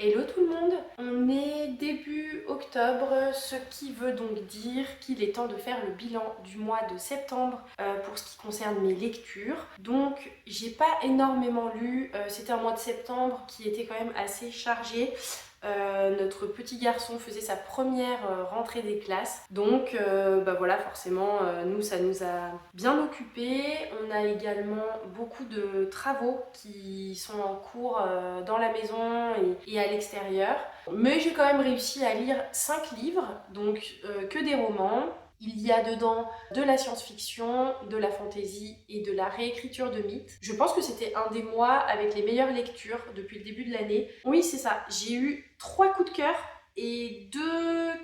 Hello tout le monde, on est début octobre, ce qui veut donc dire qu'il est temps de faire le bilan du mois de septembre pour ce qui concerne mes lectures. Donc j'ai pas énormément lu, c'était un mois de septembre qui était quand même assez chargé. Notre petit garçon faisait sa première rentrée des classes, donc bah voilà, forcément nous ça nous a bien occupés. On a également beaucoup de travaux qui sont en cours dans la maison et à l'extérieur, mais j'ai quand même réussi à lire 5 livres, donc que des romans. Il y a dedans de la science-fiction, de la fantasy et de la réécriture de mythes. Je pense que c'était un des mois avec les meilleures lectures depuis le début de l'année. Oui, c'est ça. J'ai eu 3 coups de cœur et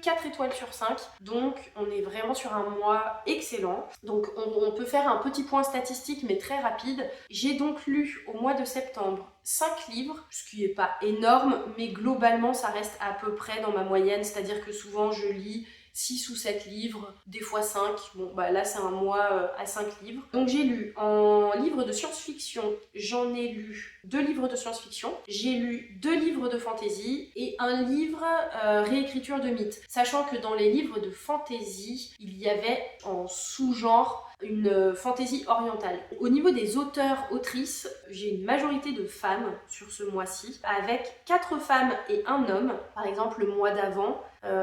4 étoiles sur 5. Donc on est vraiment sur un mois excellent. Donc on peut faire un petit point statistique mais très rapide. J'ai donc lu au mois de septembre 5 livres, ce qui n'est pas énorme, mais globalement ça reste à peu près dans ma moyenne, c'est-à-dire que souvent je lis 6 ou 7 livres, des fois 5. Bon, bah là, c'est un mois à 5 livres. Donc, j'ai lu en livres de science-fiction, j'en ai lu 2 livres de science-fiction. J'ai lu 2 livres de fantasy et un livre réécriture de mythes. Sachant que dans les livres de fantasy, il y avait en sous-genre une fantaisie orientale. Au niveau des auteurs-autrices, j'ai une majorité de femmes sur ce mois-ci, avec 4 femmes et un homme. Par exemple, le mois d'avant,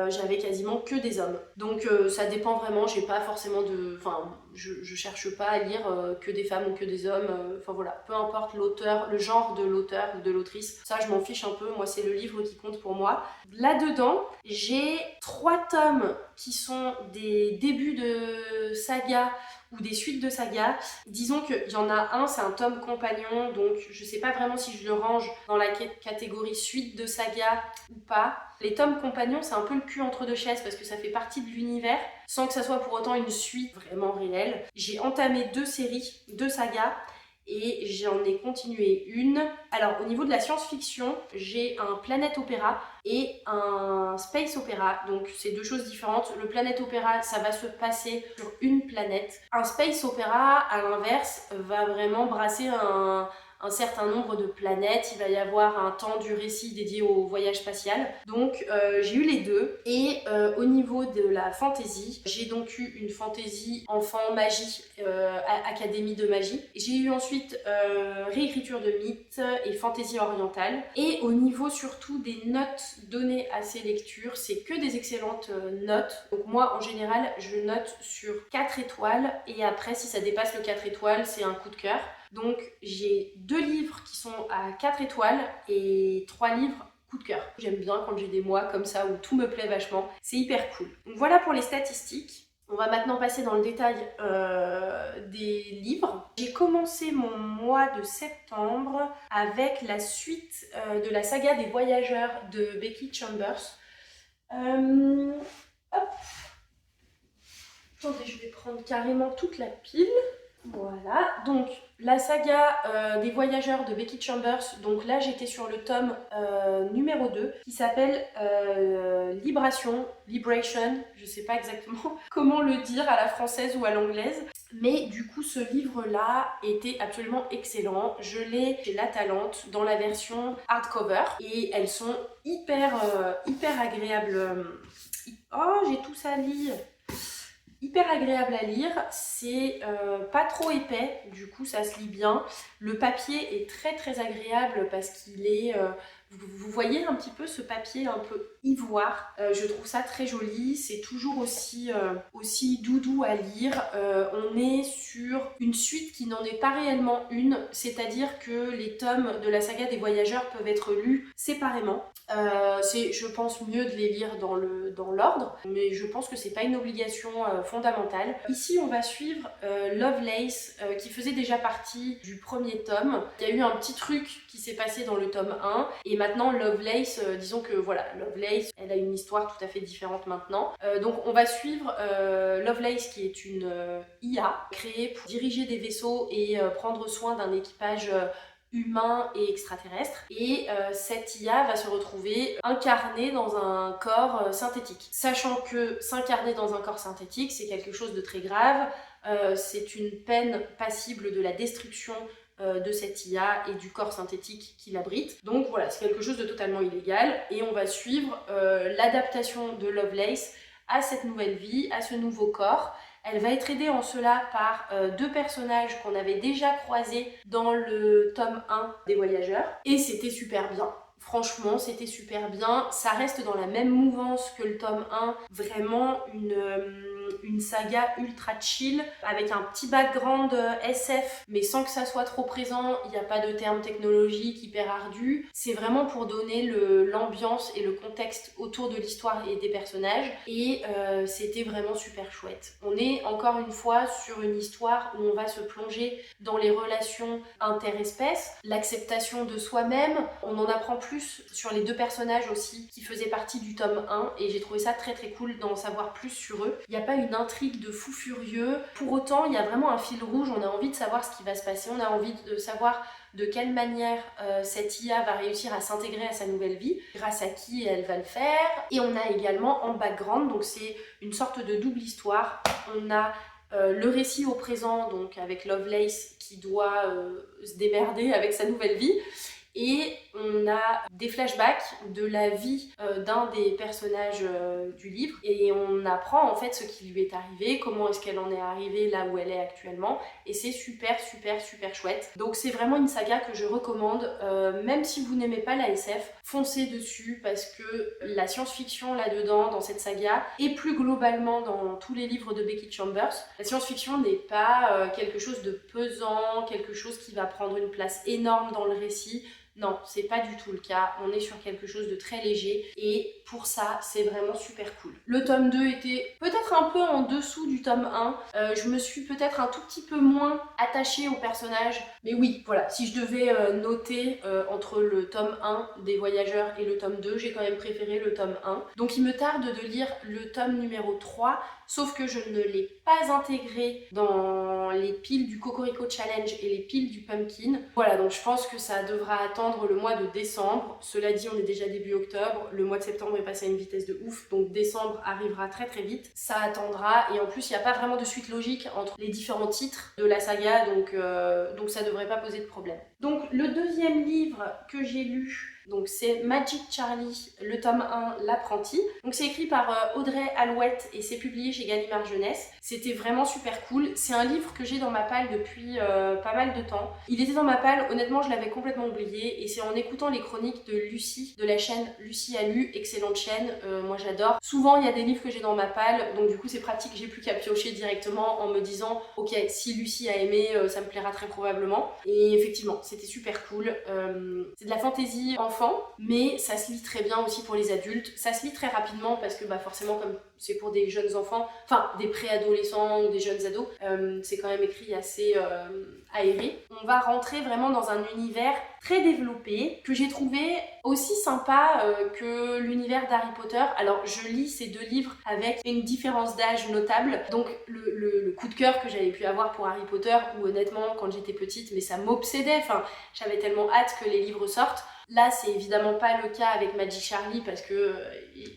j'avais quasiment que des hommes. Donc ça dépend vraiment, j'ai pas forcément de... Enfin, je cherche pas à lire que des femmes ou que des hommes. Enfin voilà, peu importe l'auteur, le genre de l'auteur ou de l'autrice, ça je m'en fiche un peu, moi c'est le livre qui compte pour moi. Là-dedans, j'ai 3 tomes qui sont des débuts de saga ou des suites de saga. Disons qu'il y en a un, c'est un tome compagnon, donc je sais pas vraiment si je le range dans la catégorie suite de saga ou pas. Les tomes compagnons, c'est un peu le cul entre deux chaises parce que ça fait partie de l'univers, sans que ça soit pour autant une suite vraiment réelle. J'ai entamé 2 séries, 2 sagas, et j'en ai continué une. Alors au niveau de la science-fiction, j'ai un Planet Opera et un Space Opera, donc c'est 2 choses différentes. Le Planet Opera, ça va se passer sur une planète. Un Space Opera, à l'inverse, va vraiment brasser un certain nombre de planètes, il va y avoir un temps du récit dédié au voyage spatial. Donc j'ai eu les deux. Et au niveau de la fantasy, j'ai donc eu une fantasy enfant magie, académie de magie. J'ai eu ensuite réécriture de mythes et fantasy orientale. Et au niveau surtout des notes données à ces lectures, c'est que des excellentes notes. Donc moi en général je note sur 4 étoiles et après si ça dépasse le 4 étoiles c'est un coup de cœur. Donc j'ai 2 livres qui sont à 4 étoiles et 3 livres coup de cœur. J'aime bien quand j'ai des mois comme ça où tout me plaît vachement, c'est hyper cool. Donc voilà pour les statistiques. On va maintenant passer dans le détail des livres. J'ai commencé mon mois de septembre avec la suite de la saga des voyageurs de Becky Chambers. Hop. Attendez, je vais prendre carrément toute la pile. Voilà, donc la saga des voyageurs de Becky Chambers, donc là j'étais sur le tome numéro 2 qui s'appelle Liberation, je sais pas exactement comment le dire à la française ou à l'anglaise, mais du coup ce livre-là était absolument excellent. Je l'ai chez La Talente dans la version hardcover et elles sont hyper agréables. Oh, j'ai tout sali! Hyper agréable à lire, c'est pas trop épais, du coup ça se lit bien. Le papier est très agréable parce qu'il est... vous voyez un petit peu ce papier un peu ivoire, je trouve ça très joli, c'est toujours aussi doudou à lire. On est sur une suite qui n'en est pas réellement une, c'est-à-dire que les tomes de la saga des voyageurs peuvent être lus séparément. C'est, je pense, mieux de les lire dans l'ordre, mais je pense que c'est pas une obligation fondamentale. Ici, on va suivre Lovelace, qui faisait déjà partie du premier tome. Il y a eu un petit truc qui s'est passé dans le tome 1, et maintenant Lovelace, disons que voilà, Lovelace, elle a une histoire tout à fait différente maintenant. Donc on va suivre Lovelace, qui est une IA créée pour diriger des vaisseaux et prendre soin d'un équipage humain et extraterrestre, et cette IA va se retrouver incarnée dans un corps synthétique. Sachant que s'incarner dans un corps synthétique, c'est quelque chose de très grave, c'est une peine passible de la destruction de cette IA et du corps synthétique qui l'abrite. Donc voilà, c'est quelque chose de totalement illégal et on va suivre l'adaptation de Lovelace à cette nouvelle vie, à ce nouveau corps. Elle va être aidée en cela par deux personnages qu'on avait déjà croisés dans le tome 1 des Voyageurs et c'était super bien. Franchement, c'était super bien. Ça reste dans la même mouvance que le tome 1. Vraiment une saga ultra chill avec un petit background SF, mais sans que ça soit trop présent. Il n'y a pas de termes technologiques hyper ardus. C'est vraiment pour donner l'ambiance et le contexte autour de l'histoire et des personnages. Et c'était vraiment super chouette. On est encore une fois sur une histoire où on va se plonger dans les relations interespèces, l'acceptation de soi-même. On en apprend plus sur les deux personnages aussi qui faisaient partie du tome 1 et j'ai trouvé ça très très cool d'en savoir plus sur eux. Il n'y a pas une intrigue de fou furieux, pour autant il y a vraiment un fil rouge, on a envie de savoir ce qui va se passer, on a envie de savoir de quelle manière cette IA va réussir à s'intégrer à sa nouvelle vie, grâce à qui elle va le faire. Et on a également en background, donc c'est une sorte de double histoire, on a le récit au présent, donc avec Lovelace qui doit se démerder avec sa nouvelle vie. Et on a des flashbacks de la vie d'un des personnages du livre et on apprend en fait ce qui lui est arrivé, comment est-ce qu'elle en est arrivée là où elle est actuellement et c'est super super super chouette. Donc c'est vraiment une saga que je recommande, même si vous n'aimez pas la SF, foncez dessus parce que la science-fiction là-dedans, dans cette saga, et plus globalement dans tous les livres de Becky Chambers, la science-fiction n'est pas quelque chose de pesant, quelque chose qui va prendre une place énorme dans le récit. Non, c'est pas du tout le cas, on est sur quelque chose de très léger et pour ça, c'est vraiment super cool. Le tome 2 était peut-être un peu en dessous du tome 1, je me suis peut-être un tout petit peu moins attachée au personnage, mais oui, voilà, si je devais noter entre le tome 1 des Voyageurs et le tome 2, j'ai quand même préféré le tome 1. Donc il me tarde de lire le tome numéro 3, sauf que je ne l'ai pas intégré dans les piles du Cocorico Challenge et les piles du Pumpkin. Voilà, donc je pense que ça devra attendre le mois de décembre. Cela dit, on est déjà début octobre, le mois de septembre est passé à une vitesse de ouf, donc décembre arrivera très très vite. Ça attendra, et en plus, il n'y a pas vraiment de suite logique entre les différents titres de la saga, donc ça devrait pas poser de problème. Donc le deuxième livre que j'ai lu, donc c'est Magic Charlie, le tome 1, L'apprenti. Donc c'est écrit par Audrey Alouette et c'est publié chez Gallimard Jeunesse. C'était vraiment super cool. C'est un livre que j'ai dans ma palle depuis pas mal de temps. Il était dans ma palle, honnêtement je l'avais complètement oublié et c'est en écoutant les chroniques de Lucie, de la chaîne Lucie a lu, excellente chaîne, moi j'adore. Souvent il y a des livres que j'ai dans ma palle, donc du coup c'est pratique, j'ai plus qu'à piocher directement en me disant ok, si Lucie a aimé, ça me plaira très probablement. Et effectivement, c'était super cool. C'est de la fantaisie enfant, mais ça se lit très bien aussi pour les adultes. Ça se lit très rapidement parce que bah, forcément comme c'est pour des jeunes enfants, enfin des préadolescents ou des jeunes ados, c'est quand même écrit assez aéré. On va rentrer vraiment dans un univers très développé que j'ai trouvé aussi sympa que l'univers d'Harry Potter. Alors je lis ces deux livres avec une différence d'âge notable, donc le coup de cœur que j'avais pu avoir pour Harry Potter, où honnêtement quand j'étais petite, mais ça m'obsédait, enfin j'avais tellement hâte que les livres sortent. Là, c'est évidemment pas le cas avec Magic Charlie parce que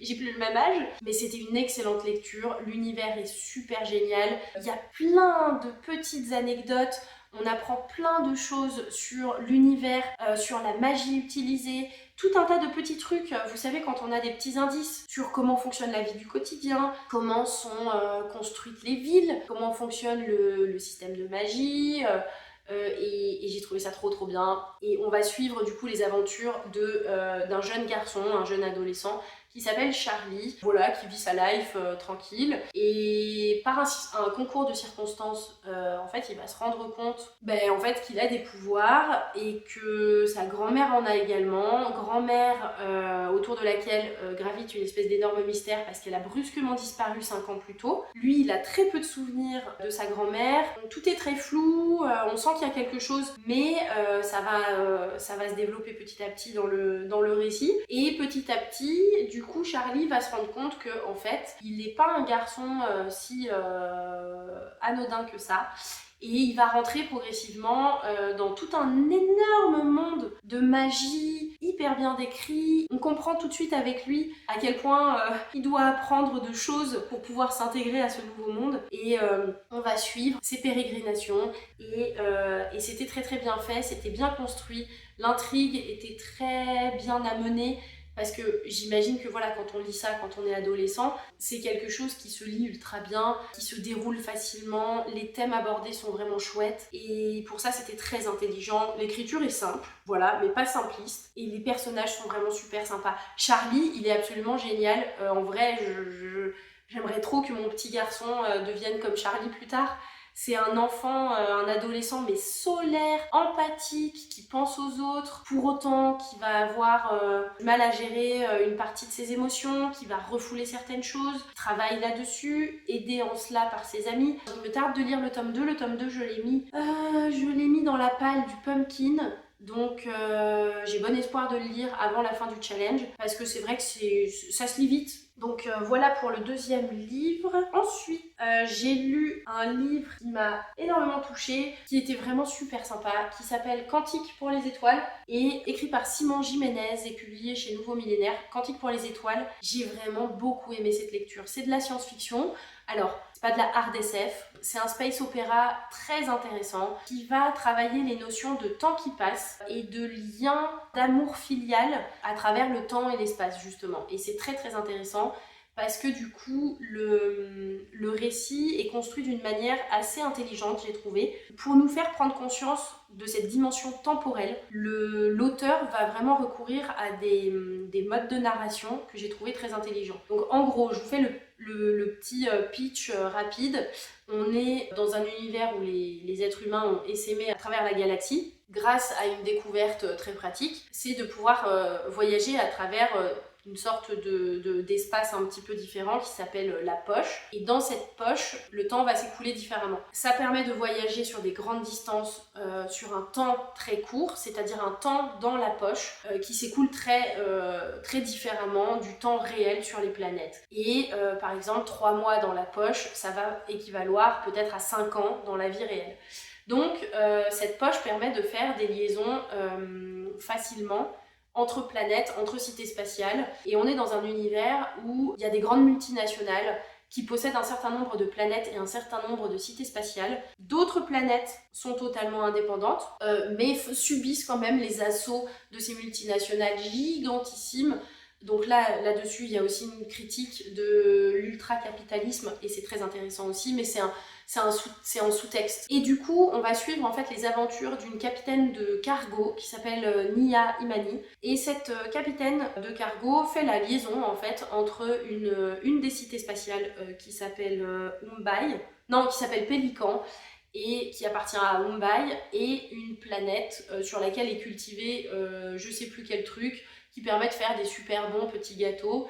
j'ai plus le même âge, mais c'était une excellente lecture. L'univers est super génial. Il y a plein de petites anecdotes. On apprend plein de choses sur l'univers, sur la magie utilisée, tout un tas de petits trucs. Vous savez, quand on a des petits indices sur comment fonctionne la vie du quotidien, comment sont construites les villes, comment fonctionne le système de magie. Et j'ai trouvé ça trop bien. Et on va suivre du coup les aventures d'un jeune garçon, un jeune adolescent qui s'appelle Charlie, voilà, qui vit sa life tranquille. Et par un concours de circonstances, en fait, il va se rendre compte en fait, qu'il a des pouvoirs et que sa grand-mère en a également. Grand-mère autour de laquelle gravite une espèce d'énorme mystère parce qu'elle a brusquement disparu 5 ans plus tôt. Lui, il a très peu de souvenirs de sa grand-mère. Tout est très flou, on sent qu'il y a quelque chose, mais ça va se développer petit à petit dans le récit. Et petit à petit, du coup, Charlie va se rendre compte que en fait, il n'est pas un garçon si anodin que ça. Et il va rentrer progressivement dans tout un énorme monde de magie, hyper bien décrit. On comprend tout de suite avec lui à quel point il doit apprendre de choses pour pouvoir s'intégrer à ce nouveau monde. Et on va suivre ses pérégrinations. Et c'était très très bien fait, c'était bien construit. L'intrigue était très bien amenée. Parce que j'imagine que voilà, quand on lit ça, quand on est adolescent, c'est quelque chose qui se lit ultra bien, qui se déroule facilement, les thèmes abordés sont vraiment chouettes, et pour ça c'était très intelligent. L'écriture est simple, voilà, mais pas simpliste, et les personnages sont vraiment super sympas. Charlie, il est absolument génial, en vrai, j'aimerais trop que mon petit garçon devienne comme Charlie plus tard. C'est un enfant, un adolescent, mais solaire, empathique, qui pense aux autres, pour autant qui va avoir du mal à gérer une partie de ses émotions, qui va refouler certaines choses, travaille là-dessus, aidé en cela par ses amis. Il me tarde de lire le tome 2. Le tome 2, je l'ai mis dans la palle du pumpkin. Donc j'ai bon espoir de le lire avant la fin du challenge, parce que c'est vrai que ça se lit vite. Donc voilà pour le deuxième livre. Ensuite, j'ai lu un livre qui m'a énormément touchée, qui était vraiment super sympa, qui s'appelle Cantique pour les étoiles, et écrit par Simon Jiménez et publié chez Nouveau Millénaire. Cantique pour les étoiles, j'ai vraiment beaucoup aimé cette lecture. C'est de la science-fiction. Alors, c'est pas de la hard SF, c'est un space opéra très intéressant qui va travailler les notions de temps qui passe et de lien d'amour filial à travers le temps et l'espace justement. Et c'est très très intéressant parce que du coup le récit est construit d'une manière assez intelligente, j'ai trouvé, pour nous faire prendre conscience de cette dimension temporelle. L'auteur va vraiment recourir à des modes de narration que j'ai trouvé très intelligents. Donc en gros, je vous fais le petit pitch rapide. On est dans un univers où les êtres humains ont essaimé à travers la galaxie. Grâce à une découverte très pratique, c'est de pouvoir voyager à travers une sorte d'espace un petit peu différent qui s'appelle la poche. Et dans cette poche, le temps va s'écouler différemment. Ça permet de voyager sur des grandes distances, sur un temps très court, c'est-à-dire un temps dans la poche qui s'écoule très différemment du temps réel sur les planètes. Et par exemple, 3 mois dans la poche, ça va équivaloir peut-être à 5 ans dans la vie réelle. Donc cette poche permet de faire des liaisons facilement entre planètes, entre cités spatiales, et on est dans un univers où il y a des grandes multinationales qui possèdent un certain nombre de planètes et un certain nombre de cités spatiales. D'autres planètes sont totalement indépendantes, mais subissent quand même les assauts de ces multinationales gigantissimes. Donc là-dessus, il y a aussi une critique de l'ultra-capitalisme, et c'est très intéressant aussi, mais c'est en sous-texte. Et du coup, on va suivre en fait les aventures d'une capitaine de cargo qui s'appelle Nia Imani. Et cette capitaine de cargo fait la liaison en fait entre une des cités spatiales qui s'appelle qui s'appelle Pélican, et qui appartient à Mumbai, et une planète sur laquelle est cultivé je sais plus quel truc qui permet de faire des super bons petits gâteaux.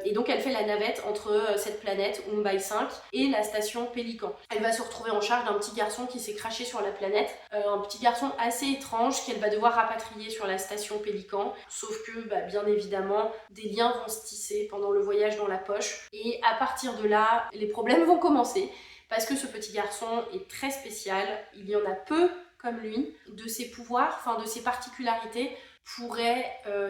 Et donc elle fait la navette entre cette planète Mumbai 5 et la station Pélican. Elle va se retrouver en charge d'un petit garçon qui s'est craché sur la planète, un petit garçon assez étrange qu'elle va devoir rapatrier sur la station Pélican, sauf que bien évidemment des liens vont se tisser pendant le voyage dans la poche, et à partir de là les problèmes vont commencer, parce que ce petit garçon est très spécial, il y en a peu comme lui. De ses pouvoirs, de ses particularités pourrait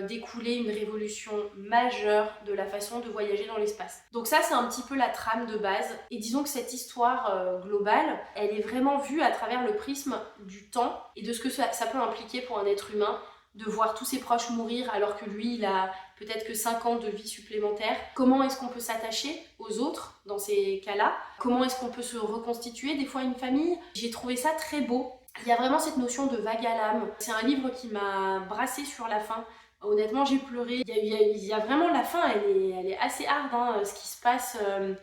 découler une révolution majeure de la façon de voyager dans l'espace. Donc ça, c'est un petit peu la trame de base, et disons que cette histoire globale, elle est vraiment vue à travers le prisme du temps et de ce que ça peut impliquer pour un être humain de voir tous ses proches mourir alors que lui, il a peut-être que 5 ans de vie supplémentaire. Comment est-ce qu'on peut s'attacher aux autres dans ces cas-là? Comment est-ce qu'on peut se reconstituer des fois une famille? J'ai trouvé ça très beau. Il y a vraiment cette notion de vague à l'âme. C'est un livre qui m'a brassée sur la fin. Honnêtement, j'ai pleuré. Il y a vraiment la fin, elle est assez hard. Ce qui se passe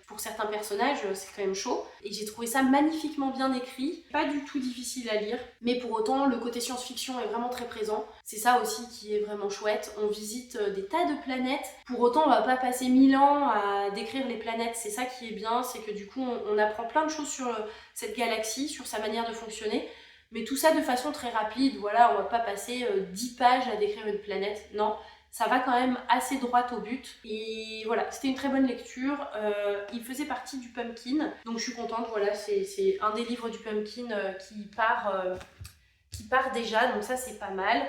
pour certains personnages, c'est quand même chaud. Et j'ai trouvé ça magnifiquement bien écrit. Pas du tout difficile à lire. Mais pour autant, le côté science-fiction est vraiment très présent. C'est ça aussi qui est vraiment chouette. On visite des tas de planètes. Pour autant, on va pas passer 1000 ans à décrire les planètes. C'est ça qui est bien, c'est que du coup, on apprend plein de choses sur cette galaxie, sur sa manière de fonctionner. Mais tout ça de façon très rapide, voilà, on va pas passer 10 pages à décrire une planète, non, ça va quand même assez droit au but. Et voilà, c'était une très bonne lecture. Il faisait partie du Pumpkin, donc je suis contente. Voilà, c'est un des livres du Pumpkin qui part déjà, donc ça c'est pas mal.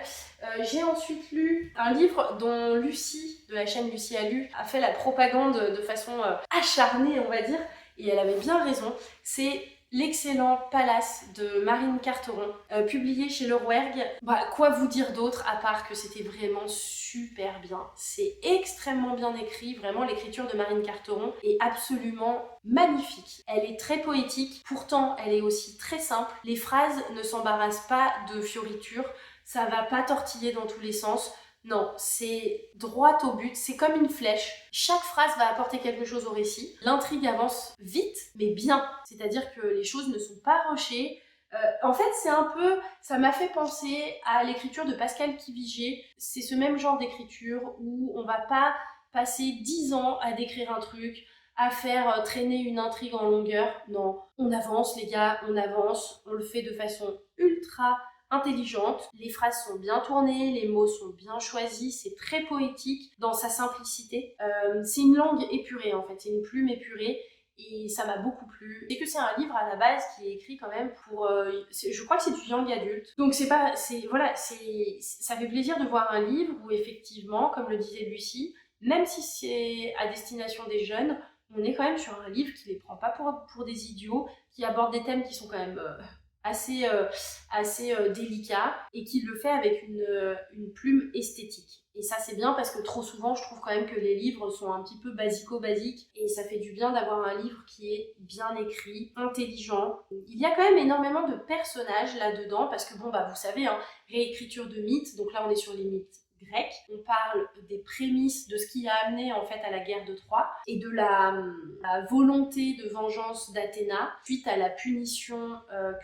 J'ai ensuite lu un livre dont Lucie, de la chaîne Lucie a lu, a fait la propagande de façon acharnée, on va dire, et elle avait bien raison. C'est L'excellent Palace de Marine Carteron, publié chez Le Rouergue. Quoi vous dire d'autre à part que c'était vraiment super bien. C'est extrêmement bien écrit, vraiment l'écriture de Marine Carteron est absolument magnifique. Elle est très poétique, pourtant elle est aussi très simple. Les phrases ne s'embarrassent pas de fioritures, ça va pas tortiller dans tous les sens. Non, c'est droit au but, c'est comme une flèche. Chaque phrase va apporter quelque chose au récit. L'intrigue avance vite, mais bien. C'est-à-dire que les choses ne sont pas rushées. En fait, ça m'a fait penser à l'écriture de Pascal Quivigé. C'est ce même genre d'écriture où on va pas passer 10 ans à décrire un truc, à faire traîner une intrigue en longueur. Non, on avance les gars, on avance, on le fait de façon ultra intelligente, les phrases sont bien tournées, les mots sont bien choisis, c'est très poétique dans sa simplicité. C'est une langue épurée en fait, c'est une plume épurée et ça m'a beaucoup plu. Et que c'est un livre à la base qui est écrit quand même pour, je crois que c'est du young adulte. Donc ça fait plaisir de voir un livre où effectivement, comme le disait Lucie, même si c'est à destination des jeunes, on est quand même sur un livre qui les prend pas pour des idiots, qui aborde des thèmes qui sont quand même assez délicat et qui le fait avec une plume esthétique. Et ça c'est bien parce que trop souvent je trouve quand même que les livres sont un petit peu basico-basiques et ça fait du bien d'avoir un livre qui est bien écrit, intelligent. Il y a quand même énormément de personnages là-dedans parce que bon vous savez, hein, réécriture de mythes, donc là on est sur les mythes grecs, on parle des prémices de ce qui a amené en fait à la guerre de Troie et de la volonté de vengeance d'Athéna suite à la punition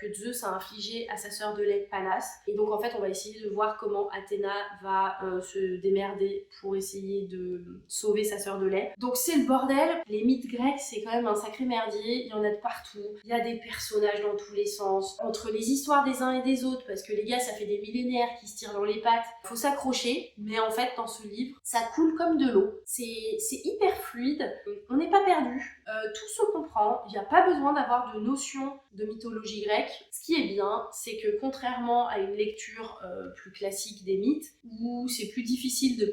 que Zeus a infligée à sa sœur de lait Pallas. Et donc en fait on va essayer de voir comment Athéna va se démerder pour essayer de sauver sa sœur de lait. Donc c'est le bordel, les mythes grecs c'est quand même un sacré merdier, il y en a de partout, il y a des personnages dans tous les sens, entre les histoires des uns et des autres, parce que les gars ça fait des millénaires qu'ils se tirent dans les pattes, faut s'accrocher. Mais en fait dans ce livre ça coule comme de l'eau, c'est hyper fluide, on n'est pas perdu, tout se comprend, il n'y a pas besoin d'avoir de notion de mythologie grecque. Ce qui est bien c'est que contrairement à une lecture plus classique des mythes où c'est plus difficile de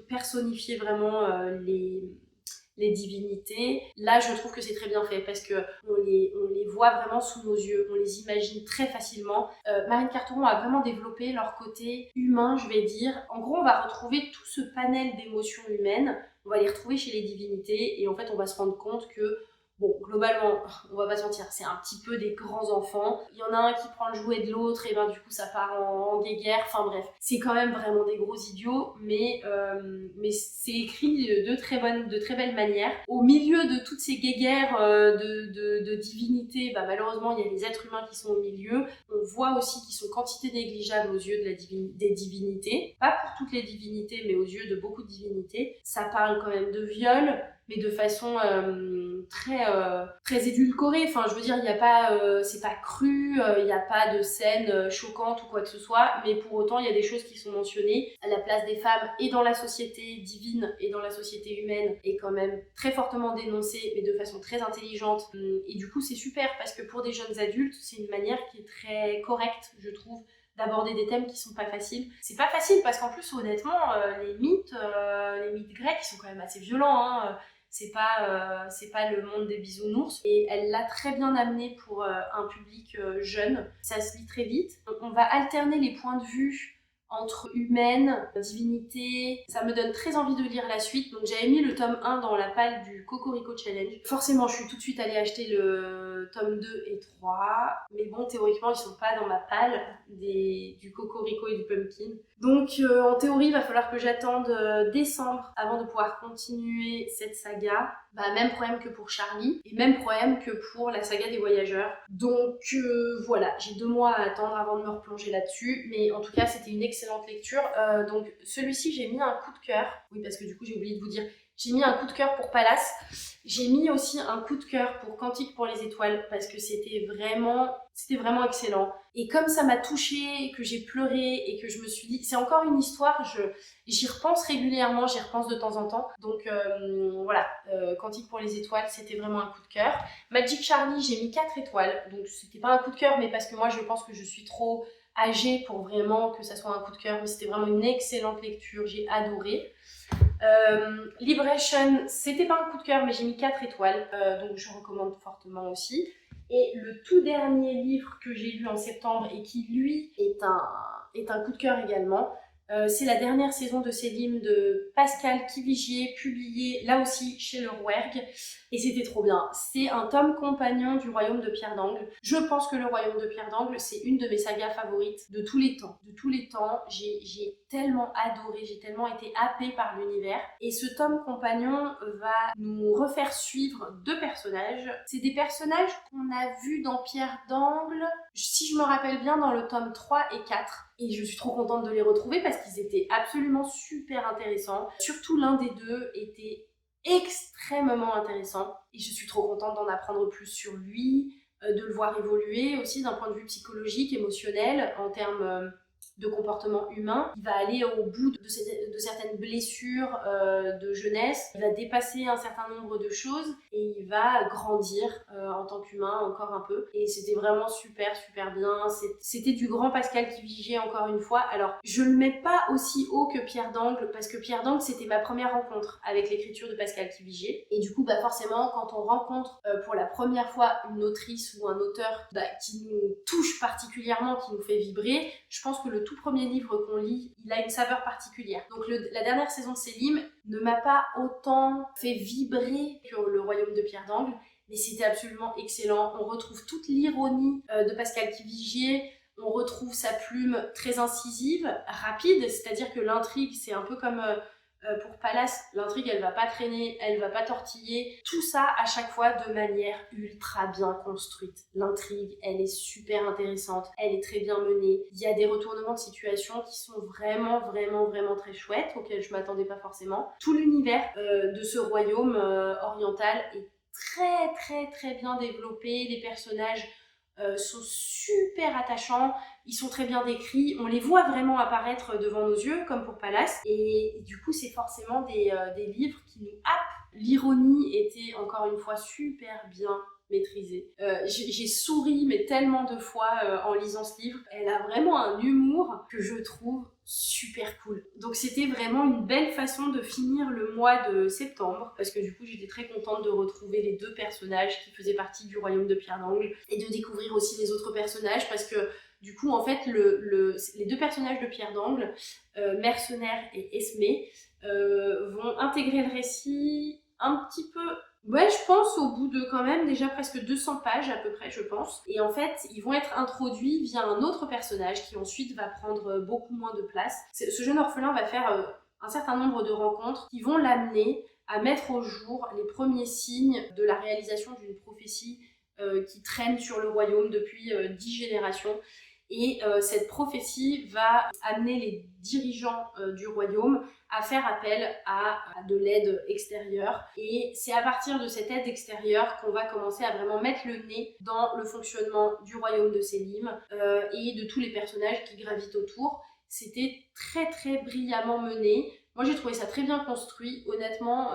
personnifier vraiment les divinités, là je trouve que c'est très bien fait parce que on les voit vraiment sous nos yeux, on les imagine très facilement. Marine Carteron a vraiment développé leur côté humain, je vais dire. En gros on va retrouver tout ce panel d'émotions humaines, on va les retrouver chez les divinités et en fait on va se rendre compte que bon, globalement, on va pas se mentir, c'est un petit peu des grands enfants. Il y en a un qui prend le jouet de l'autre, et du coup ça part en guéguerre. Enfin bref, c'est quand même vraiment des gros idiots, mais c'est écrit de très belle manière. Au milieu de toutes ces guéguerres de divinités, malheureusement il y a les êtres humains qui sont au milieu. On voit aussi qu'ils sont quantité négligeable aux yeux des divinités. Pas pour toutes les divinités, mais aux yeux de beaucoup de divinités. Ça parle quand même de viol, mais de façon très édulcorée. Enfin, je veux dire, il y a pas, c'est pas cru, il n'y a pas de scène choquante ou quoi que ce soit, mais pour autant, il y a des choses qui sont mentionnées. La place des femmes et dans la société divine et dans la société humaine est quand même très fortement dénoncée, mais de façon très intelligente. Et du coup, c'est super parce que pour des jeunes adultes, c'est une manière qui est très correcte, je trouve, d'aborder des thèmes qui sont pas faciles. C'est pas facile parce qu'en plus, honnêtement, les mythes grecs, ils sont quand même assez violents, hein. C'est pas le monde des bisounours et elle l'a très bien amené pour un public jeune. Ça se lit très vite. On va alterner les points de vue entre humaine, divinité. Ça me donne très envie de lire la suite. Donc j'avais mis le tome 1 dans la palle du Cocorico Challenge. Forcément, je suis tout de suite allée acheter le tome 2 et 3. Mais bon, théoriquement, ils sont pas dans ma palle du Cocorico et du Pumpkin. Donc en théorie, il va falloir que j'attende décembre avant de pouvoir continuer cette saga. Même problème que pour Charlie et même problème que pour la saga des voyageurs. Donc voilà, j'ai 2 mois à attendre avant de me replonger là-dessus. Mais en tout cas, c'était une excellente excellente lecture. Donc celui-ci, j'ai mis un coup de cœur. Oui, parce que du coup, j'ai oublié de vous dire, j'ai mis un coup de cœur pour Palace. J'ai mis aussi un coup de cœur pour Cantique pour les étoiles parce que c'était vraiment excellent. Et comme ça m'a touchée, que j'ai pleuré et que je me suis dit, c'est encore une histoire, j'y repense régulièrement, j'y repense de temps en temps. Donc voilà, Cantique pour les étoiles, c'était vraiment un coup de cœur. Magic Charlie, j'ai mis 4 étoiles. Donc c'était pas un coup de cœur, mais parce que moi je pense que je suis trop âgée pour vraiment que ça soit un coup de cœur. Mais c'était vraiment une excellente lecture, j'ai adoré. Liberation, c'était pas un coup de cœur, mais j'ai mis 4 étoiles, donc je recommande fortement aussi. Et le tout dernier livre que j'ai lu en septembre et qui lui est un coup de cœur également, c'est la dernière saison de Selim de Pascal Kivigier, publié là aussi chez le Rouergue, et c'était trop bien. C'est un tome compagnon du Royaume de Pierre d'Angle. Je pense que le Royaume de Pierre d'Angle, c'est une de mes sagas favorites de tous les temps. De tous les temps, j'ai tellement adoré, j'ai tellement été happée par l'univers. Et ce tome compagnon va nous refaire suivre 2 personnages. C'est des personnages qu'on a vus dans Pierre d'Angle, si je me rappelle bien, dans le tome 3 et 4. Et je suis trop contente de les retrouver parce qu'ils étaient absolument super intéressants. Surtout l'un des deux était extrêmement intéressant. Et je suis trop contente d'en apprendre plus sur lui, de le voir évoluer aussi d'un point de vue psychologique, émotionnel, en termes de comportement humain. Il va aller au bout de certaines blessures de jeunesse, il va dépasser un certain nombre de choses et il va grandir en tant qu'humain encore un peu. Et c'était vraiment super bien. C'était du grand Pascal Kivigier encore une fois. Alors je le mets pas aussi haut que Pierre d'Angle parce que Pierre d'Angle c'était ma première rencontre avec l'écriture de Pascal Kivigier. Et du coup forcément quand on rencontre pour la première fois une autrice ou un auteur qui nous touche particulièrement, qui nous fait vibrer, je pense que le tout premier livre qu'on lit, il a une saveur particulière. Donc la dernière saison de Selim ne m'a pas autant fait vibrer que le Royaume de Pierre d'Angle, mais c'était absolument excellent. On retrouve toute l'ironie de Pascal Kivigier, on retrouve sa plume très incisive, rapide, c'est-à-dire que l'intrigue, c'est un peu comme pour Palace, l'intrigue elle va pas traîner, elle va pas tortiller, tout ça à chaque fois de manière ultra bien construite. L'intrigue elle est super intéressante, elle est très bien menée, il y a des retournements de situation qui sont vraiment très chouettes, auxquels je m'attendais pas forcément. Tout l'univers de ce royaume oriental est très bien développé, les personnages sont super attachants, ils sont très bien décrits, on les voit vraiment apparaître devant nos yeux, comme pour Palace, et du coup c'est forcément des livres qui nous happent. L'ironie était encore une fois super bien maîtrisée. J'ai souri mais tellement de fois en lisant ce livre. Elle a vraiment un humour que je trouve super cool. Donc c'était vraiment une belle façon de finir le mois de septembre parce que du coup j'étais très contente de retrouver les 2 personnages qui faisaient partie du Royaume de Pierre d'Angle et de découvrir aussi les autres personnages parce que du coup en fait les 2 personnages de Pierre d'Angle, Mercenaire et Esmé, vont intégrer le récit un petit peu. Ouais, je pense au bout de quand même déjà presque 200 pages à peu près, je pense. Et en fait, ils vont être introduits via un autre personnage qui ensuite va prendre beaucoup moins de place. Ce jeune orphelin va faire un certain nombre de rencontres qui vont l'amener à mettre au jour les premiers signes de la réalisation d'une prophétie qui traîne sur le royaume depuis 10 générations. Et cette prophétie va amener les dirigeants du royaume à faire appel à de l'aide extérieure. Et c'est à partir de cette aide extérieure qu'on va commencer à vraiment mettre le nez dans le fonctionnement du royaume de Selim et de tous les personnages qui gravitent autour. C'était très brillamment mené. Moi j'ai trouvé ça très bien construit, honnêtement.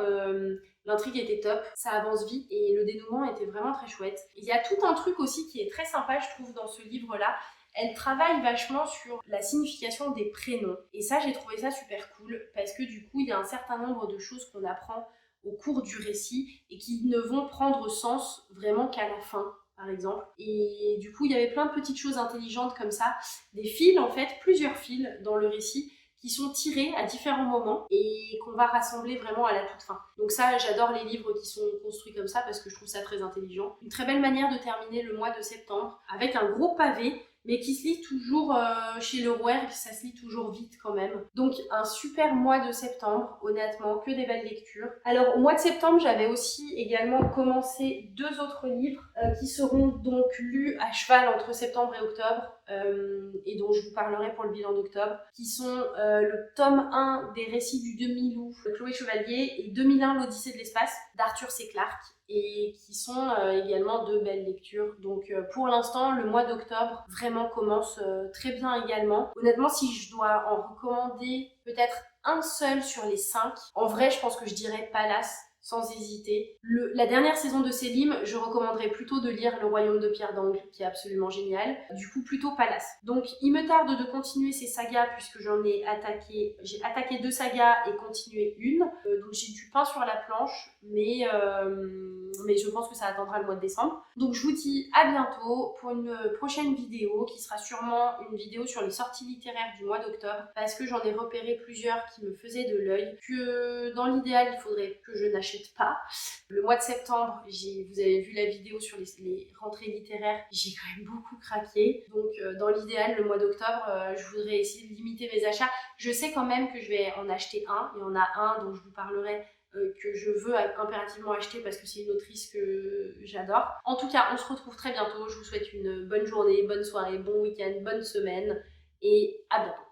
L'intrigue était top, ça avance vite et le dénouement était vraiment très chouette. Il y a tout un truc aussi qui est très sympa, je trouve, dans ce livre-là. Elle travaille vachement sur la signification des prénoms. Et ça, j'ai trouvé ça super cool parce que du coup, il y a un certain nombre de choses qu'on apprend au cours du récit et qui ne vont prendre sens vraiment qu'à la fin, par exemple. Et du coup, il y avait plein de petites choses intelligentes comme ça. Des fils, en fait, plusieurs fils dans le récit qui sont tirés à différents moments et qu'on va rassembler vraiment à la toute fin. Donc ça, j'adore les livres qui sont construits comme ça parce que je trouve ça très intelligent. Une très belle manière de terminer le mois de septembre avec un gros pavé mais qui se lit toujours chez le Rouergue, ça se lit toujours vite quand même. Donc un super mois de septembre, honnêtement, que des belles lectures. Alors au mois de septembre, j'avais aussi également commencé 2 autres livres qui seront donc lus à cheval entre septembre et octobre. et dont je vous parlerai pour le bilan d'octobre, qui sont le tome 1 des récits du demi-loup de Chloé Chevalier et 2001 l'Odyssée de l'espace d'Arthur C. Clarke, et qui sont également de belles lectures. Donc pour l'instant, le mois d'octobre vraiment commence très bien également. Honnêtement, si je dois en recommander peut-être un seul sur les 5, en vrai, je pense que je dirais Pallas, sans hésiter. La dernière saison de Selim, je recommanderais plutôt de lire Le Royaume de Pierre d'Angle, qui est absolument génial. Du coup, plutôt Pallas. Donc, il me tarde de continuer ces sagas, puisque j'ai attaqué 2 sagas et continué une. Donc, j'ai du pain sur la planche, mais je pense que ça attendra le mois de décembre. Donc, je vous dis à bientôt pour une prochaine vidéo, qui sera sûrement une vidéo sur les sorties littéraires du mois d'octobre, parce que j'en ai repéré plusieurs qui me faisaient de l'œil, que dans l'idéal, il faudrait que je n'achète pas. Le mois de septembre, vous avez vu la vidéo sur les rentrées littéraires, j'ai quand même beaucoup craqué. Donc dans l'idéal, le mois d'octobre, je voudrais essayer de limiter mes achats. Je sais quand même que je vais en acheter un. Il y en a un dont je vous parlerai, que je veux impérativement acheter parce que c'est une autrice que j'adore. En tout cas, on se retrouve très bientôt. Je vous souhaite une bonne journée, bonne soirée, bon week-end, bonne semaine et à bientôt.